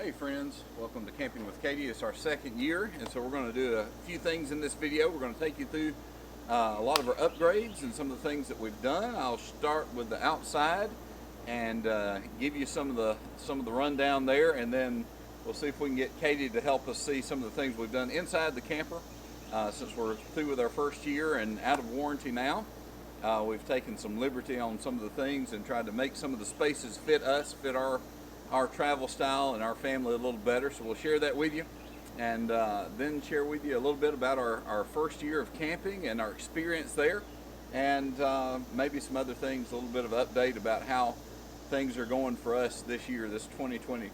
Hey friends, welcome to Camping with Katie. It's our second year, and so we're going to do a few things in this video. We're going to take you through a lot of our upgrades and some of the things that we've done. I'll start with the outside and give you some of the rundown there, and then we'll see if we can get Katie to help us see some of the things we've done inside the camper since we're through with our first year and out of warranty now. We've taken some liberty on some of the things and tried to make some of the spaces fit us, fit our travel style and our family a little better. So we'll share that with you, and then share with you a little bit about our first year of camping and our experience there, and maybe some other things, a little bit of update about how things are going for us this year, this 2020.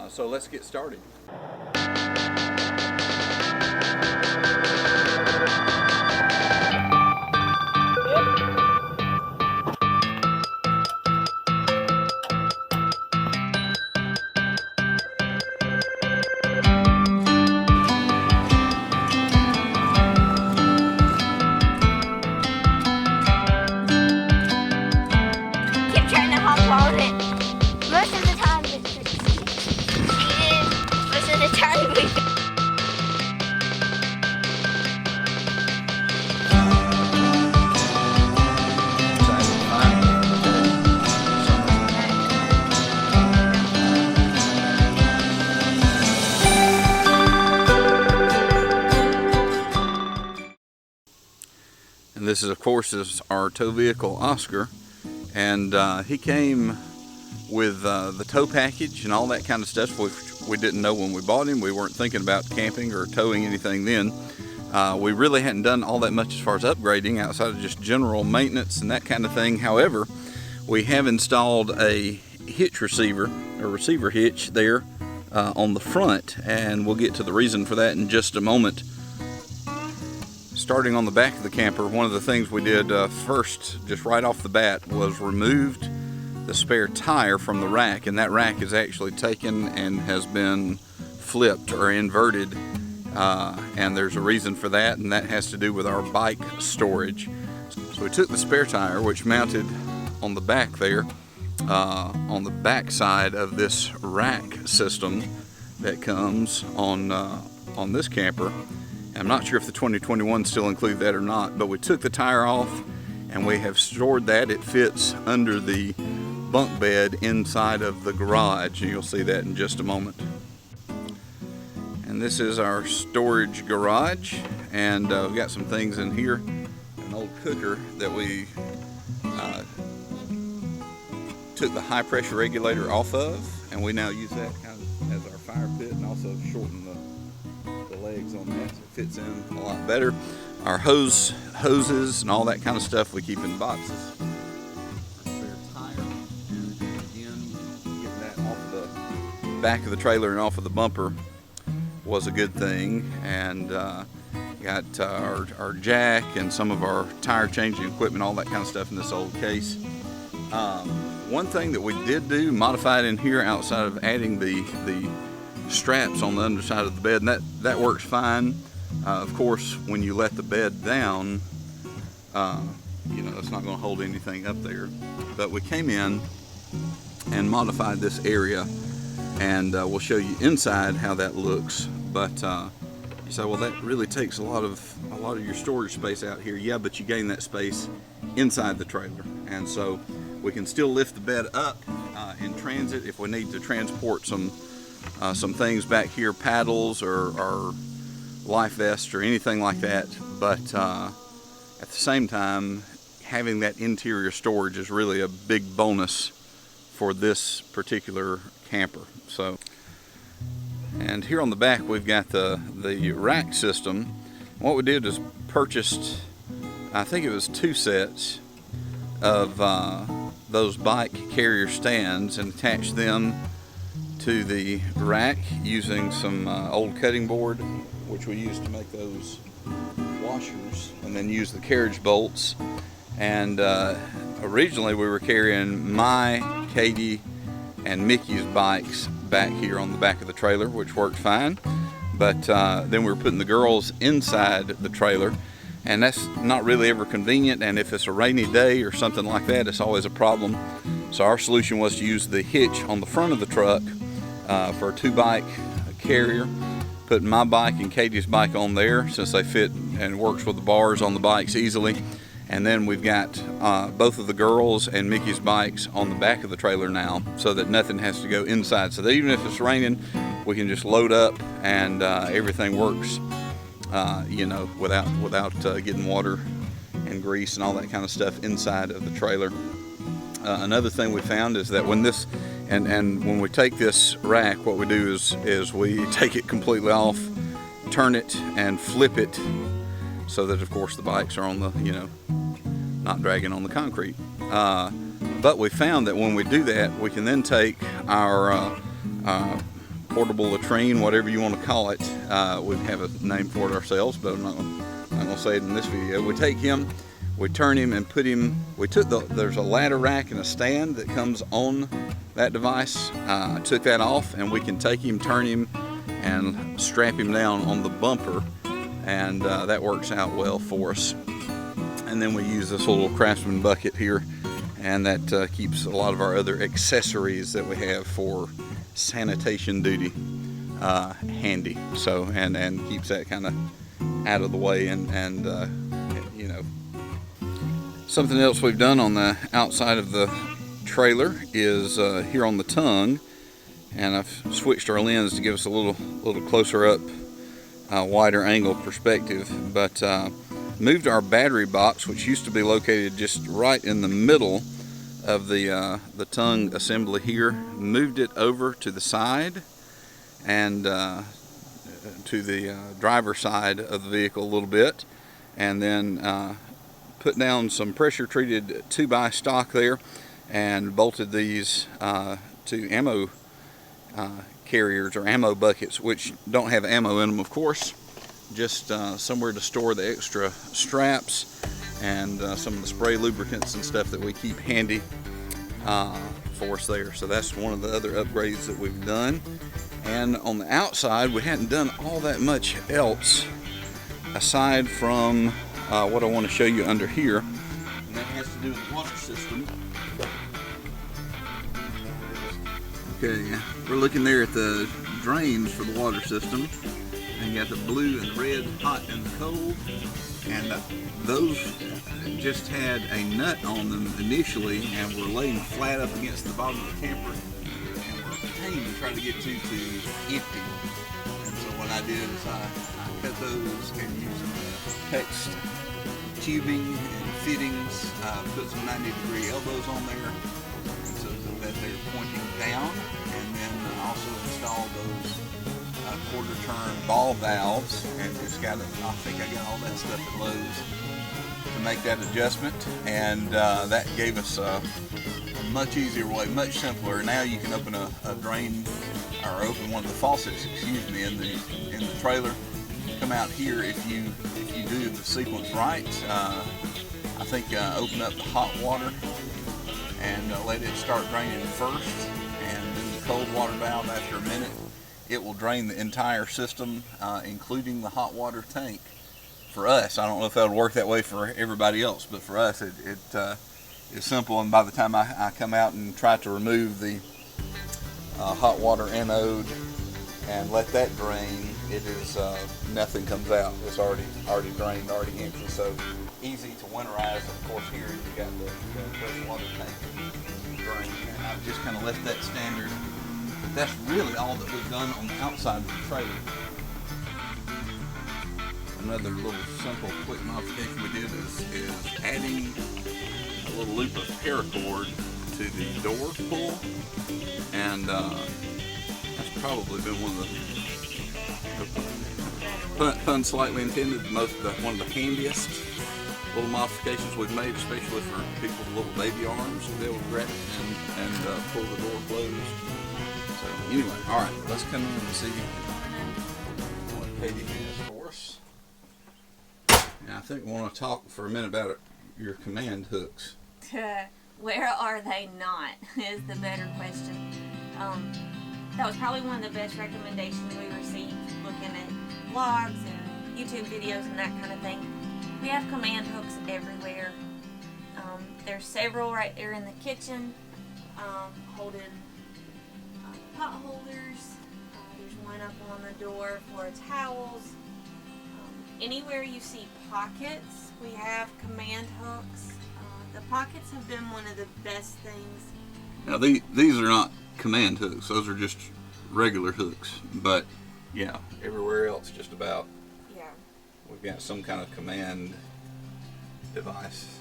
So let's get started. And this is, of course, our tow vehicle, Oscar, and he came with the tow package and all that kind of stuff, which we didn't know when we bought him. We weren't thinking about camping or towing anything then. We really hadn't done all that much as far as upgrading outside of just general maintenance and that kind of thing. However, we have installed a hitch receiver, a receiver hitch there on the front, and we'll get to the reason for that in just a moment. Starting on the back of the camper, one of the things we did first, just right off the bat, was removed the spare tire from the rack, and that rack is actually taken and has been flipped or inverted, and there's a reason for that, and that has to do with our bike storage. So we took the spare tire, which mounted on the back there, on the back side of this rack system that comes on this camper. I'm not sure if the 2021 still include that or not, but we took the tire off and we have stored that. It fits under the bunk bed inside of the garage, and you'll see that in just a moment. And this is our storage garage, and we've got some things in here. An old cooker that we took the high pressure regulator off of, and we now use that kind of as our fire pit, and also shorten the legs on that so it fits in a lot better. Our hoses and all that kind of stuff we keep in boxes. Our spare tire, and again, getting that off the back of the trailer and off of the bumper was a good thing. And got our jack and some of our tire changing equipment, all that kind of stuff in this old case. One thing that we did do, modified in here outside of adding the straps on the underside of the bed, and that works fine. Of course, when you let the bed down, you know, it's not going to hold anything up there. But we came in and modified this area, and we'll show you inside how that looks. But you say, well, that really takes a lot of your storage space out here. Yeah, but you gain that space inside the trailer, and so we can still lift the bed up in transit if we need to transport some things back here, paddles or life vests or anything like that. But at the same time, having that interior storage is really a big bonus for this particular camper. So, and here on the back we've got the rack system. What we did is purchased, I think it was 2 sets of those bike carrier stands, and attached them to the rack using some old cutting board, which we used to make those washers, and then use the carriage bolts. And originally we were carrying my, Katie, and Mickey's bikes back here on the back of the trailer, which worked fine. But then we were putting the girls inside the trailer, and that's not really ever convenient, and if it's a rainy day or something like that, it's always a problem. So our solution was to use the hitch on the front of the truck for a 2-bike carrier. Putting my bike and Katie's bike on there since they fit and works with the bars on the bikes easily. And then we've got both of the girls and Mickey's bikes on the back of the trailer now, so that nothing has to go inside. So that even if it's raining, we can just load up and everything works, you know, without getting water and grease and all that kind of stuff inside of the trailer. Another thing we found is that when this, and when we take this rack, what we do is we take it completely off, turn it and flip it, so that of course the bikes are on the, you know, not dragging on the concrete. But we found that when we do that, we can then take our portable latrine, whatever you want to call it. We have a name for it ourselves, but I'm not going to say it in this video. We take him, we turn him and put him, there's a ladder rack and a stand that comes on that device. Took that off, and we can take him, turn him, and strap him down on the bumper, and that works out well for us. And then we use this little Craftsman bucket here, and that keeps a lot of our other accessories that we have for sanitation duty handy. So and keeps that kind of out of the way, and you know. Something else we've done on the outside of the trailer is here on the tongue, and I've switched our lens to give us a little closer up, wider angle perspective. But moved our battery box, which used to be located just right in the middle of the tongue assembly here, moved it over to the side and to the driver's side of the vehicle a little bit, and then put down some pressure treated 2x stock there, and bolted these to ammo carriers or ammo buckets, which don't have ammo in them, of course, just somewhere to store the extra straps and some of the spray lubricants and stuff that we keep handy for us there. So that's one of the other upgrades that we've done. And on the outside, we hadn't done all that much else aside from what I want to show you under here, and that has to do with the water system. Okay, we're looking there at the drains for the water system, and you got the blue and the red, hot and the cold, and those just had a nut on them initially and were laying flat up against the bottom of the camper, and were a pain to try to get to empty. And so what I did is I cut those and used text tubing and fittings, put some 90-degree elbows on there so that they're pointing down, and then also installed those quarter-turn ball valves, and just got it. I think I got all that stuff at Lowe's to make that adjustment, and that gave us a much easier way, much simpler. Now you can open a drain, or open one of the faucets, excuse me, in the trailer. Come out here if you do the sequence right. I think open up the hot water and let it start draining first, and then the cold water valve after a minute. It will drain the entire system, including the hot water tank. For us, I don't know if that'll work that way for everybody else, but for us it is simple. And by the time I come out and try to remove the hot water anode and let that drain, it is nothing comes out. It's already drained, already empty. So easy to winterize. And of course here you got the fresh water tank drain, and I've just kind of left that standard. But that's really all that we've done on the outside of the trailer. Another little simple quick modification we did is adding a little loop of paracord to the door pull, and that's probably been one of the pun slightly intended, one of the handiest little modifications we've made, especially for people with little baby arms to be able to grab it and pull the door closed. So anyway, all right, let's come in and see what Katie has for us. And I think we want to talk for a minute about your command hooks. Where are they not is the better question. That was probably one of the best recommendations we received looking at vlogs and YouTube videos and that kind of thing. We have command hooks everywhere. There's several right there in the kitchen, holding pot holders. There's one up on the door for towels. Anywhere you see pockets, we have command hooks. The pockets have been one of the best things. Now these are not command hooks; those are just regular hooks. But yeah, everywhere else, just about. Yeah. We've got some kind of command device.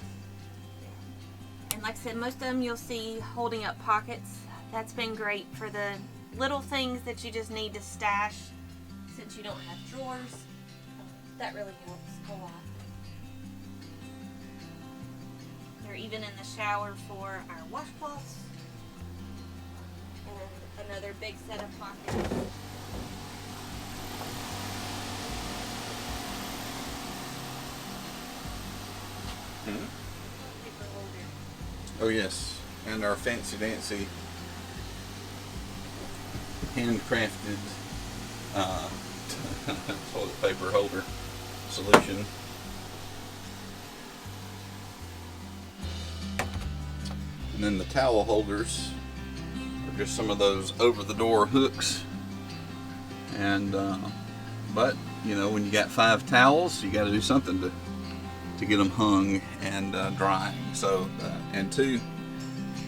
And like I said, most of them you'll see holding up pockets. That's been great for the little things that you just need to stash since you don't have drawers. That really helps a lot. They're even in the shower for our washcloths. And another big set of pockets. Paper holder. Oh yes, and our fancy dancy handcrafted toilet paper holder solution. And then the towel holders are just some of those over-the-door hooks. And but you know, when you got 5 towels, you got to do something to get them hung and drying. So and 2,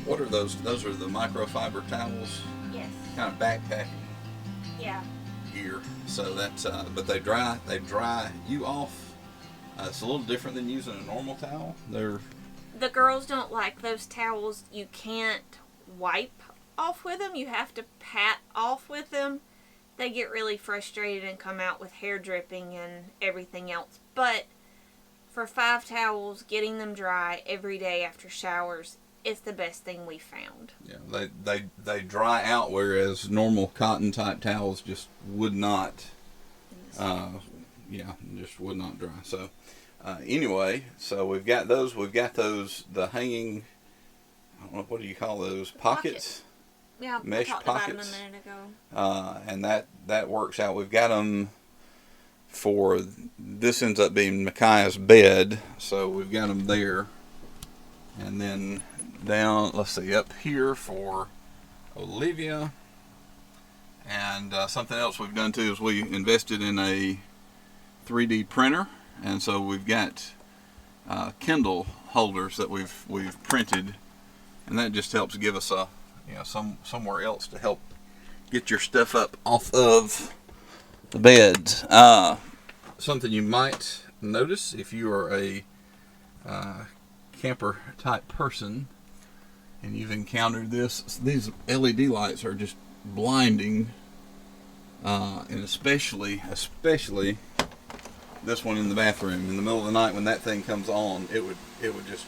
what are those? Those are the microfiber towels. Yes. Kind of backpacking. Yeah. Gear. So that's but they dry you off. It's a little different than using a normal towel. The girls don't like those towels. You can't wipe off with them. You have to pat off with them. They get really frustrated and come out with hair dripping and everything else. But for 5 towels, getting them dry every day after showers, it's the best thing we found. Yeah, they dry out, whereas normal cotton type towels just would not. Just would not dry. So anyway, so we've got those. We've got those. The hanging. I don't know, what do you call those? Pockets. Yeah, mesh I talked pockets. about them a minute ago. And that works out. We've got them for. This ends up being Micaiah's bed, so we've got them there. And then down, let's see, up here for Olivia. And something else we've done too is we invested in a 3D printer, and so we've got Kindle holders that we've printed, and that just helps give us somewhere else to help get your stuff up off of the bed. Something you might notice if you are a camper type person and you've encountered this, these LED lights are just blinding, and especially this one in the bathroom in the middle of the night. When that thing comes on, it would just,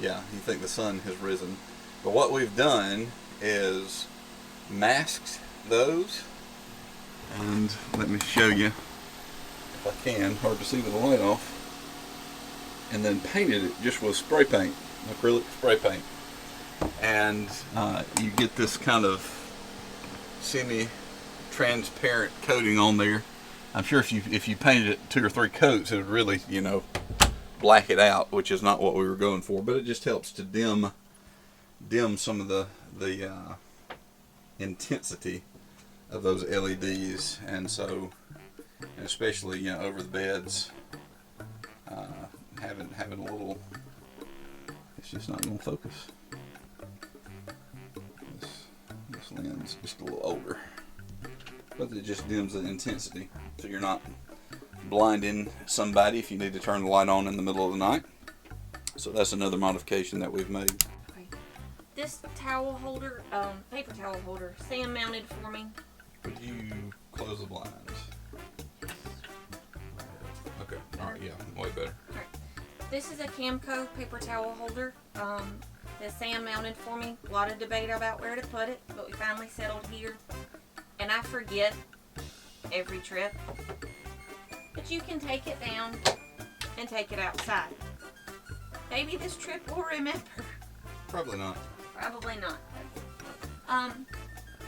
you think the sun has risen. But what we've done is masked those, and let me show you if I can. Hard to see with the light off. And then painted it just with spray paint, acrylic spray paint, and you get this kind of semi-transparent coating on there. I'm sure if you painted it 2 or 3 coats, it would really black it out, which is not what we were going for. But it just helps to dim some of the intensity of those LEDs, and so, and especially over the beds. Having a little, it's just not going to focus. This lens is just a little older, but it just dims the intensity, so you're not blinding somebody if you need to turn the light on in the middle of the night. So that's another modification that we've made. Okay. This towel holder, paper towel holder, Sam mounted for me. Could you close the blinds? Okay, alright, yeah, way better. All right. This is a Camco paper towel holder that Sam mounted for me. A lot of debate about where to put it, but we finally settled here. And I forget every trip. But you can take it down and take it outside. Maybe this trip will remember. Probably not. Probably not.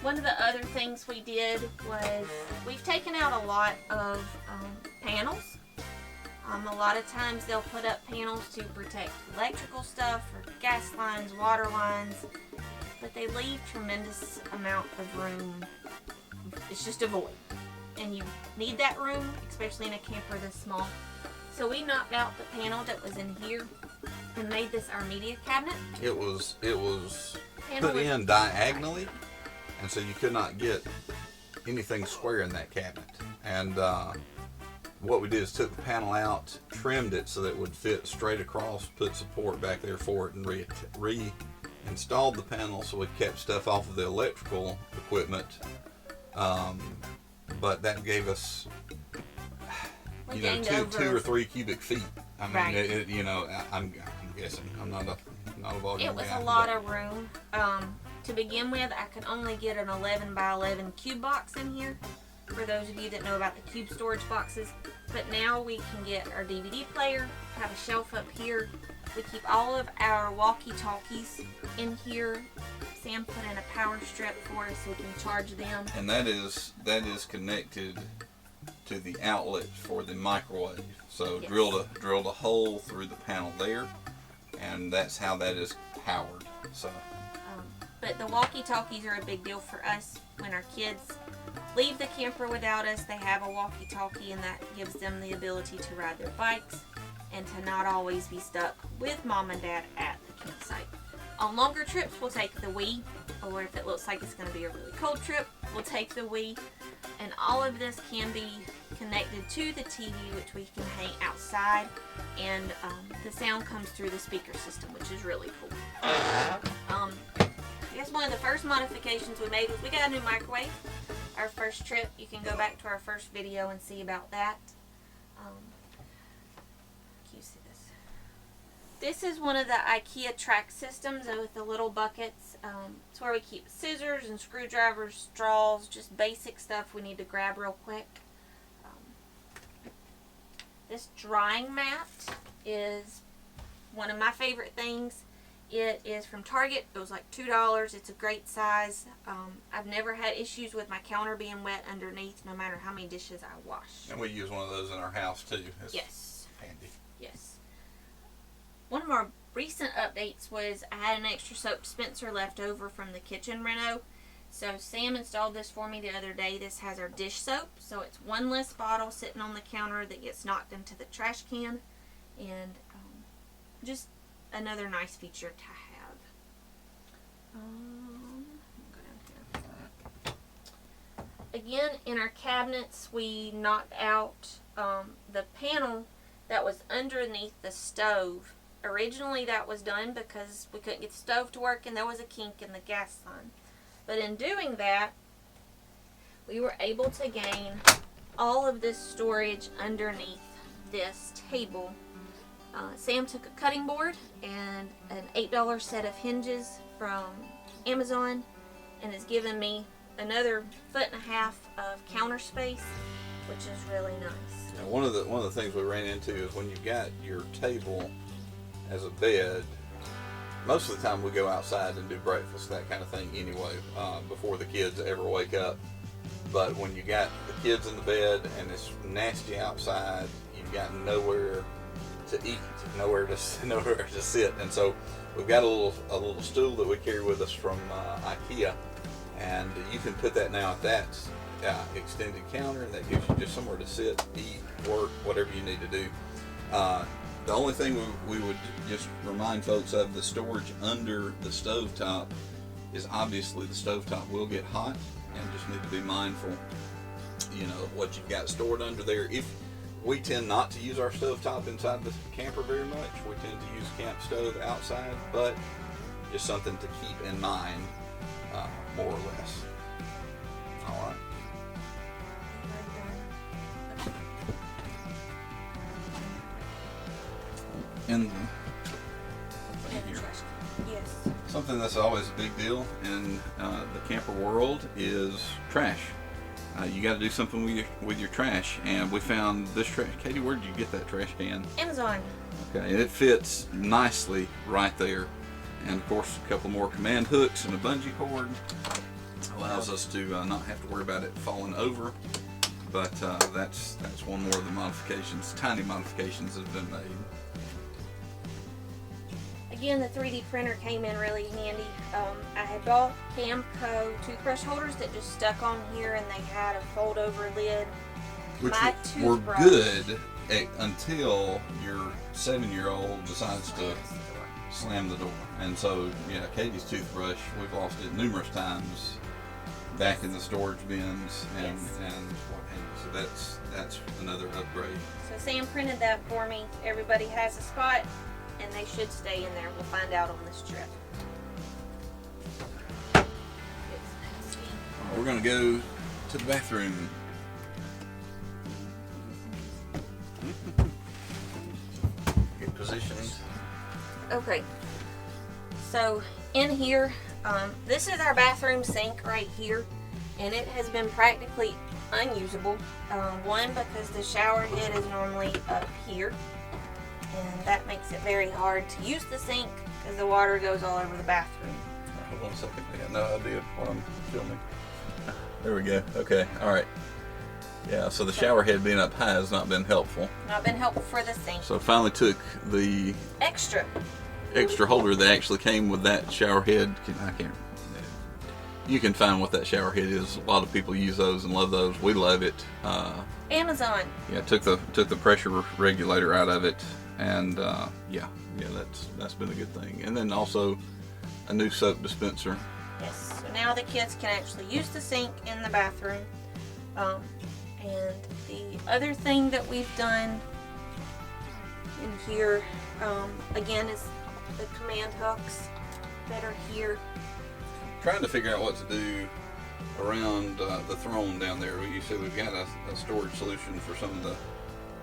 One of the other things we did was we've taken out a lot of panels. A lot of times they'll put up panels to protect electrical stuff or gas lines, water lines, but but they leave tremendous amount of room. It's just a void, and you need that room, especially in a camper this small. So we knocked out the panel that was in here and made this our media cabinet. It was put in diagonally, and so you could not get anything square in that cabinet. And what we did is took the panel out, trimmed it so that it would fit straight across, put support back there for it, and reinstalled the panel so we kept stuff off of the electrical equipment. But that gave us, you know, two or three cubic feet. I mean, right. you know, I'm guessing. I'm not a volume It was guy, a lot of room. To begin with, I could only get an 11 by 11 cube box in here, for those of you that know about the cube storage boxes. But now we can get our DVD player, have a shelf up here. We keep all of our walkie-talkies in here. Sam put in a power strip for us so we can charge them. And that is connected to the outlet for the microwave. So yes. drilled a hole through the panel there, and that's how that is powered. So. But the walkie-talkies are a big deal for us. When our kids leave the camper without us, they have a walkie-talkie, and that gives them the ability to ride their bikes and to not always be stuck with mom and dad at the campsite. On longer trips, we'll take the Wii, or if it looks like it's going to be a really cold trip, we'll take the Wii. And all of this can be connected to the TV, which we can hang outside, and the sound comes through the speaker system, which is really cool. I guess one of the first modifications we made was we got a new microwave. Our first trip, you can go back to our first video and see about that. Can you see this? This is one of the IKEA track systems with the little buckets. It's where we keep scissors and screwdrivers, straws, just basic stuff we need to grab real quick. This drying mat is one of my favorite things. It is from Target. It was like $2. It's a great size. I've never had issues with my counter being wet underneath, no matter how many dishes I wash. And we use one of those in our house too. It's yes. handy. Yes. One of our recent updates was I had an extra soap dispenser left over from the kitchen reno. So Sam installed this for me the other day. This has our dish soap. So it's one less bottle sitting on the counter that gets knocked into the trash can. And just another nice feature to have. Go down here. Again, in our cabinets, we knocked out the panel that was underneath the stove. Originally, that was done because we couldn't get the stove to work and there was a kink in the gas line. But in doing that, we were able to gain all of this storage underneath this table. Sam took a cutting board and an $8 set of hinges from Amazon and has given me another 1.5 feet of counter space, which is really nice. Now, one of the things we ran into is when you've got your table as a bed, most of the time we go outside and do breakfast, that kind of thing anyway, before the kids ever wake up. But when you got the kids in the bed and it's nasty outside, you've got nowhere to eat, nowhere to sit, and so we've got a little stool that we carry with us from IKEA, and you can put that now at that extended counter, and that gives you just somewhere to sit, eat, work, whatever you need to do. The only thing we would just remind folks of, the storage under the stovetop is obviously the stovetop will get hot, and just need to be mindful, you know, of what you've got stored under there. If we tend not to use our stovetop inside the camper very much. We tend to use camp stove outside, but just something to keep in mind, more or less. All right. In here, Yes. something that's always a big deal in the camper world is trash. You got to do something with your trash, and we found this trash. Katie, where did you get that trash can? Amazon. Okay, and it fits nicely right there, and of course a couple more command hooks and a bungee cord allows us to not have to worry about it falling over. But that's one more of the modifications, tiny modifications that have been made. again, the 3D printer came in really handy. I had bought Camco toothbrush holders that just stuck on here, and they had a fold over lid. Which My were toothbrush good until your 7-year-old decides to slam the door. And so, yeah, Katie's toothbrush, we've lost it numerous times back in the storage bins and what have you. So that's another upgrade. So Sam printed that for me. Everybody has a spot, and they should stay in there. We'll find out on this trip. We're going to go to the bathroom. Get positioned. Okay, so in here, this is our bathroom sink right here, and it has been practically unusable. One, because the shower head is normally up here, and that makes it very hard to use the sink because the water goes all over the bathroom. Hold on a second. I got no idea what I'm filming. There we go. Okay. All right. Yeah. So the shower head being up high has not been helpful. Not been helpful for the sink. So finally took the Extra holder that actually came with that shower head. You can find what that shower head is. A lot of people use those and love those. We love it. Amazon. Yeah. Took the pressure regulator out of it, and yeah, that's been a good thing. And then also a new soap dispenser. Yes. So now the kids can actually use the sink in the bathroom. And the other thing that we've done in here, again, is the command hooks that are here. Trying to figure out what to do around the throne down there. You said we've got a storage solution for some of the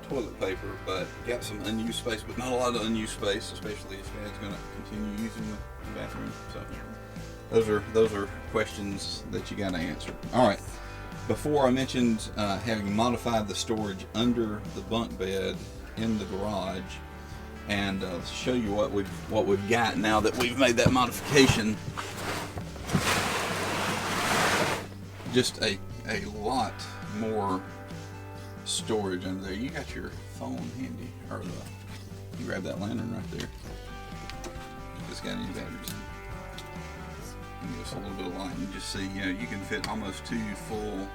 toilet paper, but got some unused space, but not a lot of unused space, especially if Dad's going to continue using the bathroom. So those are questions that you got to answer. All right. Before I mentioned having modified the storage under the bunk bed in the garage, and show you what we've got now that we've made that modification. Just a lot more storage under there. You got your phone handy, or you grab that lantern right there. Just got any batteries. Give us a little bit of light and just see, you can fit almost 2 full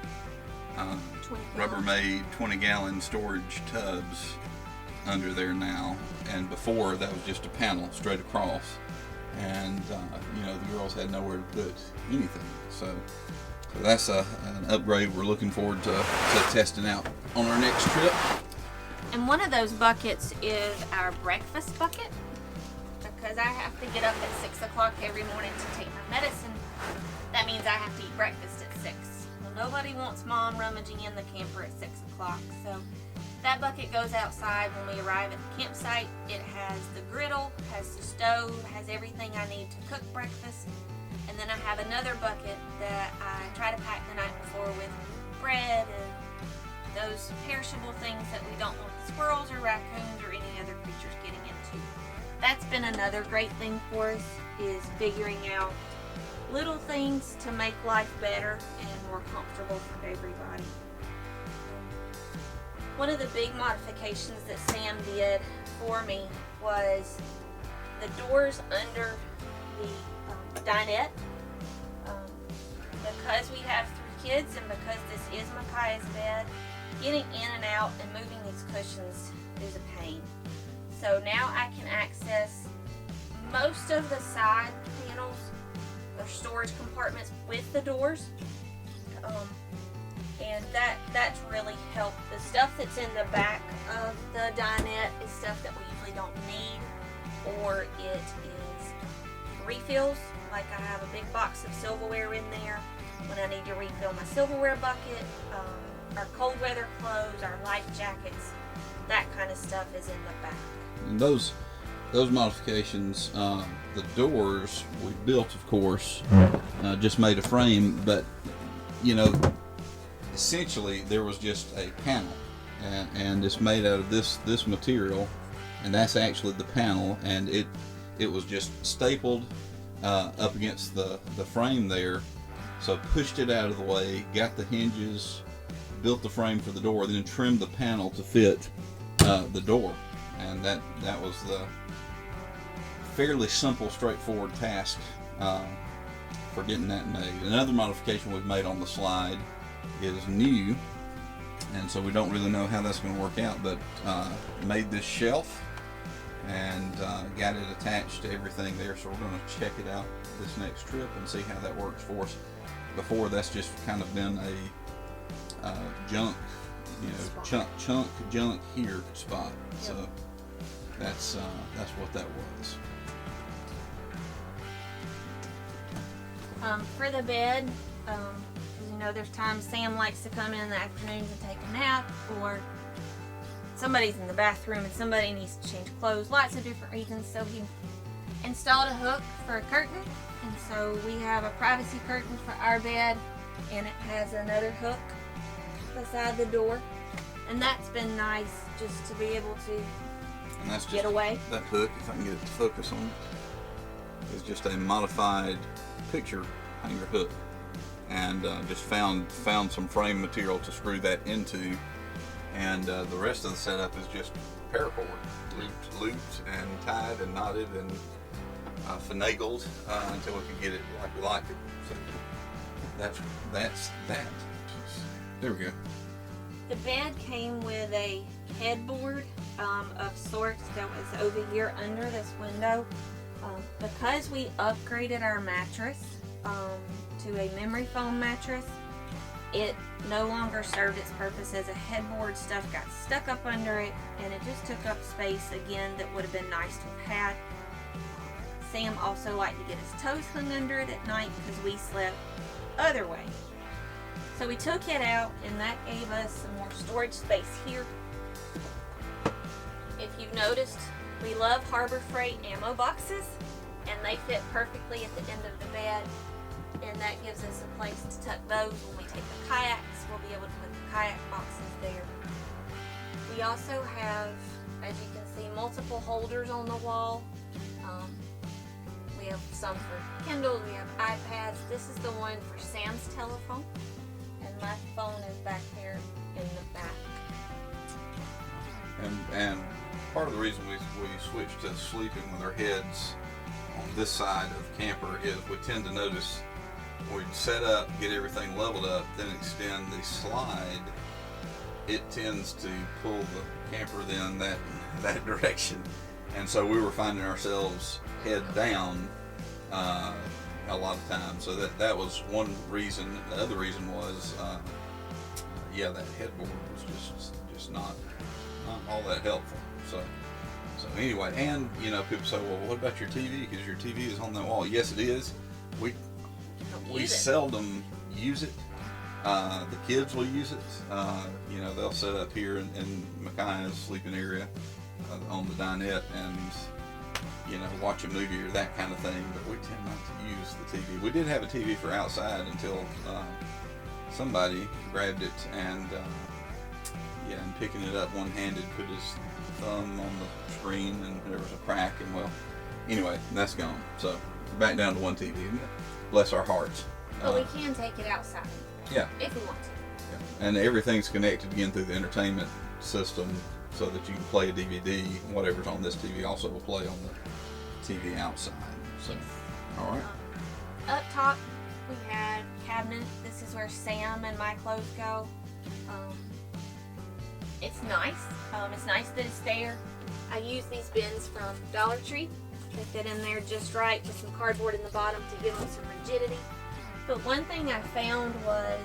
Rubbermaid 20-gallon storage tubs under there now, and before that was just a panel straight across, and the girls had nowhere to put anything. So that's an upgrade we're looking forward to testing out on our next trip. And one of those buckets is our breakfast bucket, because I have to get up at 6 o'clock every morning to take my medicine. That means I have to eat breakfast at 6. Well, nobody wants Mom rummaging in the camper at 6 o'clock, so that bucket goes outside when we arrive at the campsite. It has the griddle, has the stove, has everything I need to cook breakfast. And then I have another bucket that I try to pack the night before with bread and those perishable things that we don't want squirrels or raccoons or any other creatures getting into. That's been another great thing for us, is figuring out little things to make life better and more comfortable for everybody. One of the big modifications that Sam did for me was the doors under the dinette. Because we have 3 kids and because this is Micaiah's bed, getting in and out and moving these cushions is a pain. So now I can access most of the side panels or storage compartments with the doors. And that's really helped. The stuff that's in the back of the dinette is stuff that we usually don't need, or it is refills. Like I have a big box of silverware in there when I need to refill my silverware bucket, our cold weather clothes, our life jackets, that kind of stuff is in the back. And those modifications, the doors we built, of course, just made a frame, but essentially there was just a panel, and it's made out of this material, and that's actually the panel, and it was just stapled up against the frame there. So pushed it out of the way, got the hinges, built the frame for the door, then trimmed the panel to fit the door, and that was the fairly simple, straightforward task for getting that made. Another modification we've made on the slide is new, and so we don't really know how that's going to work out, but made this shelf and got it attached to everything there, so we're going to check it out this next trip and see how that works for us. Before, that's just kind of been a junk, junk here spot. Yep. So that's what that was. For the bed, you know, there's times Sam likes to come in the afternoons and take a nap, or somebody's in the bathroom and somebody needs to change clothes. Lots of different reasons. So he installed a hook for a curtain, and so we have a privacy curtain for our bed, and it has another hook beside the door, and that's been nice just to be able to get away. That hook, if I can get it to focus on it, is just a modified picture hanger hook, and just found some frame material to screw that into, and the rest of the setup is just paracord, looped and tied and knotted and finagled until we can get it like we like it. So that's that. There we go. The bed came with a headboard of sorts that was over here under this window. Because we upgraded our mattress to a memory foam mattress, it no longer served its purpose as a headboard. Stuff got stuck up under it, and it just took up space again that would have been nice to have had. Sam also liked to get his toes hung under it at night because we slept other way. So we took it out, and that gave us some more storage space here. If you've noticed, we love Harbor Freight ammo boxes, and they fit perfectly at the end of the bed, and that gives us a place to tuck those. When we take the kayaks, we'll be able to put the kayak boxes there. We also have, as you can see, multiple holders on the wall. We have some for Kindles, we have iPads. This is the one for Sam's telephone, and my phone is back there in the back. And part of the reason we switched to sleeping with our heads on this side of the camper is we tend to notice when we set up, get everything leveled up, then extend the slide, it tends to pull the camper then that direction. And so we were finding ourselves head down a lot of times. So that was one reason. The other reason was, that headboard was just not all that helpful. So anyway, and people say, well, what about your TV? Because your TV is on that wall. Yes, it is. We seldom use it. The kids will use it. They'll set up here in Micaiah's sleeping area on the dinette and watch a movie or that kind of thing. But we tend not to use the TV. We did have a TV for outside until somebody grabbed it and picking it up one-handed, put his thumb on the screen, and there was a crack, and well, anyway, that's gone. So back down to one TV. Bless our hearts. But we can take it outside. Yeah. If we want to. Yeah. And everything's connected again through the entertainment system, so that you can play a DVD. Whatever's on this TV also will play on the TV outside. So, all right. Up top, we had a cabinet. This is where Sam and my clothes go. It's nice. It's nice that it's there. I use these bins from Dollar Tree. They fit in there just right, with some cardboard in the bottom to give them some rigidity. But one thing I found was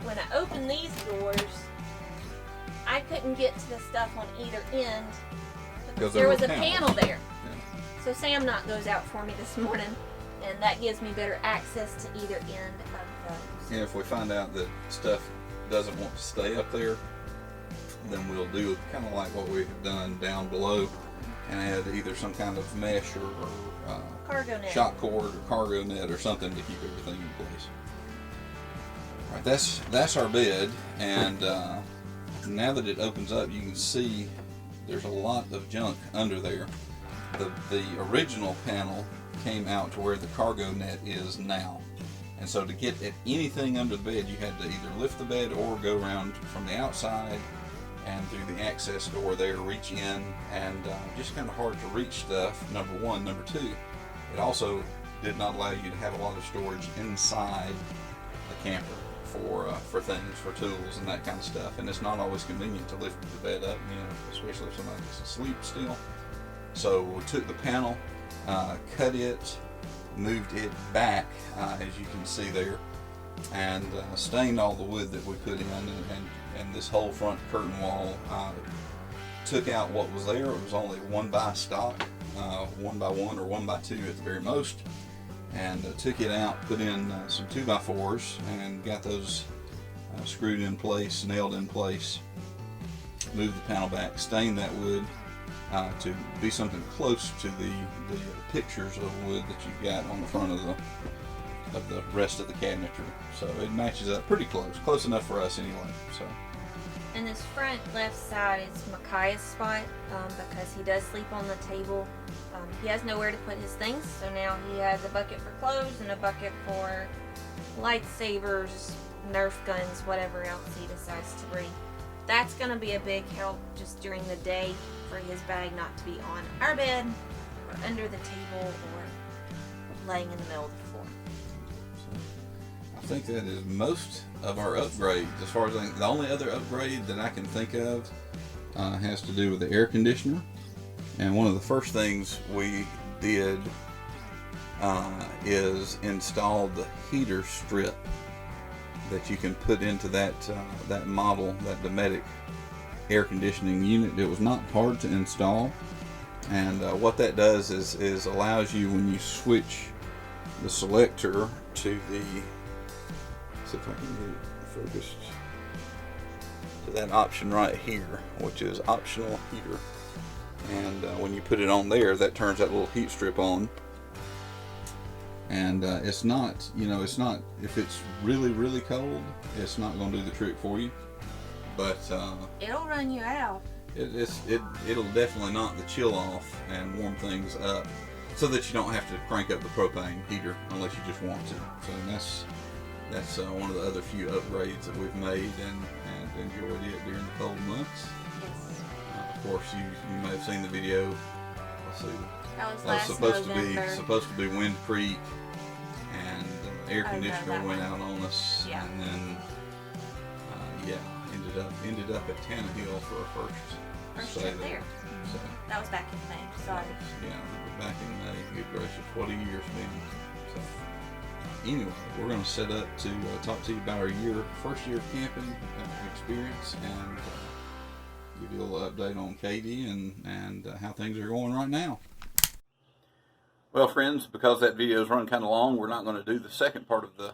when I opened these doors, I couldn't get to the stuff on either end because there was a panel there. Yeah. So Sam knocked those out for me this morning, and that gives me better access to either end of those. And if we find out that stuff doesn't want to stay up there, then we'll do kind of like what we've done down below and add either some kind of mesh or cargo net, shock cord or cargo net or something to keep everything in place. All right, that's our bed, and now that it opens up, you can see there's a lot of junk under there. The original panel came out to where the cargo net is now, and so to get at anything under the bed, you had to either lift the bed or go around from the outside and through the access door there, reach in, and just kind of hard to reach stuff, number one. Number two, it also did not allow you to have a lot of storage inside the camper for things, for tools and that kind of stuff. And it's not always convenient to lift the bed up, you know, especially if somebody's asleep still. So we took the panel, cut it, moved it back, as you can see there, and stained all the wood that we put in, and this whole front curtain wall. Took out what was there. It was only 1x stock, 1x1 or 1x2 at the very most, and took it out, put in some 2x4s, and got those screwed in place, nailed in place. Moved the panel back, stained that wood to be something close to the pictures of wood that you've got on the front of the rest of the cabinetry. So it matches up pretty close enough for us anyway. So. And this front left side is Micaiah's spot because he does sleep on the table. He has nowhere to put his things, so now he has a bucket for clothes and a bucket for lightsabers, Nerf guns, whatever else he decides to bring. That's going to be a big help just during the day for his bag not to be on our bed or under the table or laying in the middle of the floor. I think that is most of our upgrades. As far as the only other upgrade that I can think of has to do with the air conditioner. And one of the first things we did is install the heater strip that you can put into that model, that Dinette air conditioning unit. It was not hard to install, and what that does is allows you, when you switch the selector to the, see if I can get it focused, to that option right here, which is optional heater, and when you put it on there, that turns that little heat strip on. And it's not, if it's really cold, it's not going to do the trick for you, but it'll run you out. It'll definitely knock the chill off and warm things up, so that you don't have to crank up the propane heater unless you just want to. So that's one of the other few upgrades that we've made and enjoyed it during the cold months. Yes. Of course, you may have seen the video. Let's see. That was last supposed to be Wind Creek, and the air conditioner went out on us, yeah. And then ended up at Tannehill for our first stay trip there. So, that was back in May. Sorry. Yeah, back in May. Good gracious, what a year's been. So anyway, we're going to set up to talk to you about our first year camping experience, and give you a little update on Katie and how things are going right now. Well, friends, because that video is running kind of long, we're not going to do the second part of the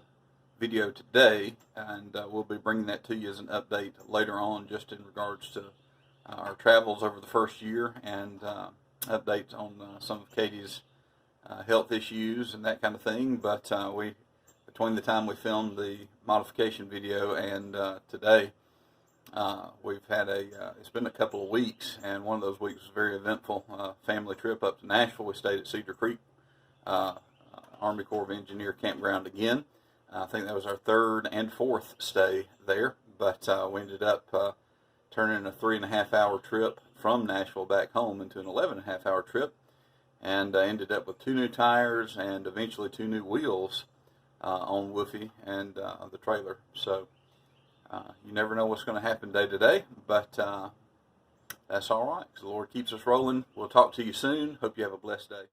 video today, and we'll be bringing that to you as an update later on, just in regards to our travels over the first year, and updates on some of Katie's health issues and that kind of thing. But between the time we filmed the modification video and today, we've had it's been a couple of weeks, and one of those weeks was very eventful. Family trip up to Nashville. We stayed at Cedar Creek Army Corps of Engineer campground again. I think that was our third and fourth stay there, but we ended up turning a 3.5-hour trip from Nashville back home into an 11.5-hour trip, and ended up with 2 new tires and eventually 2 new wheels on Woofy and the trailer. So you never know what's going to happen day to day, but that's all right, because the Lord keeps us rolling. We'll talk to you soon. Hope you have a blessed day.